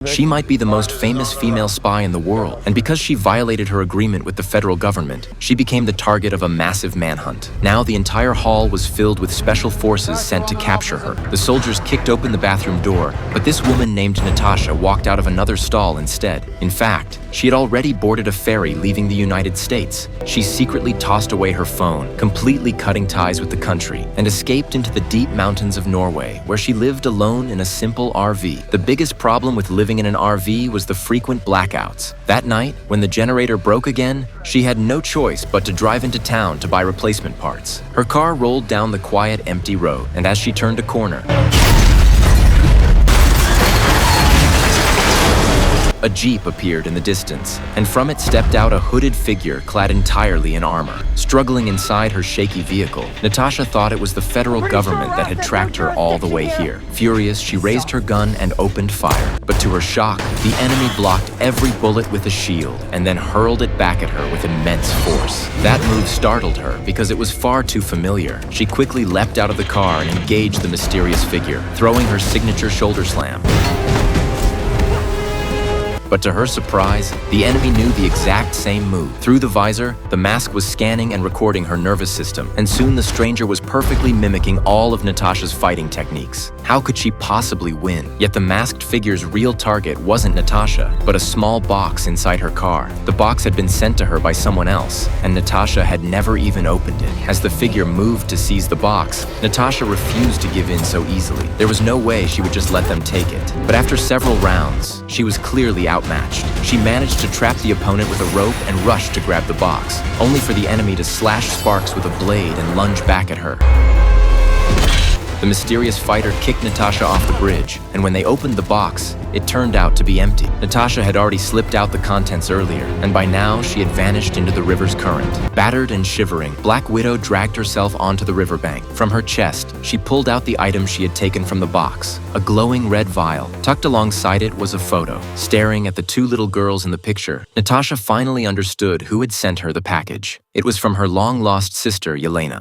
She might be the most famous female spy in the world, and because she violated her agreement with the federal government, she became the target of a massive manhunt. Now the entire hall was filled with special forces sent to capture her. The soldiers kicked open the bathroom door, but this woman named Natasha walked out of another stall instead. In fact, she had already boarded a ferry leaving the United States. She secretly tossed away her phone, completely cutting ties with the country, and escaped into the deep mountains of Norway, where she lived alone in a simple RV. The biggest problem with living in an RV was the frequent blackouts. That night, when the generator broke again, she had no choice but to drive into town to buy replacement parts. Her car rolled down the quiet, empty road, and as she turned a corner, a Jeep appeared in the distance, and from it stepped out a hooded figure clad entirely in armor. Struggling inside her shaky vehicle, Natasha thought it was the federal government that had tracked her all the way here. Furious, she raised her gun and opened fire. But to her shock, the enemy blocked every bullet with a shield and then hurled it back at her with immense force. That move startled her because it was far too familiar. She quickly leapt out of the car and engaged the mysterious figure, throwing her signature shoulder slam. But to her surprise, the enemy knew the exact same move. Through the visor, the mask was scanning and recording her nervous system, and soon the stranger was perfectly mimicking all of Natasha's fighting techniques. How could she possibly win? Yet the masked figure's real target wasn't Natasha, but a small box inside her car. The box had been sent to her by someone else, and Natasha had never even opened it. As the figure moved to seize the box, Natasha refused to give in so easily. There was no way she would just let them take it. But after several rounds, she was clearly outmatched. She managed to trap the opponent with a rope and rushed to grab the box, only for the enemy to slash sparks with a blade and lunge back at her. The mysterious fighter kicked Natasha off the bridge, and when they opened the box, it turned out to be empty. Natasha had already slipped out the contents earlier, and by now she had vanished into the river's current. Battered and shivering, Black Widow dragged herself onto the riverbank. From her chest, she pulled out the item she had taken from the box, a glowing red vial. Tucked alongside it was a photo. Staring at the two little girls in the picture, Natasha finally understood who had sent her the package. It was from her long-lost sister, Yelena.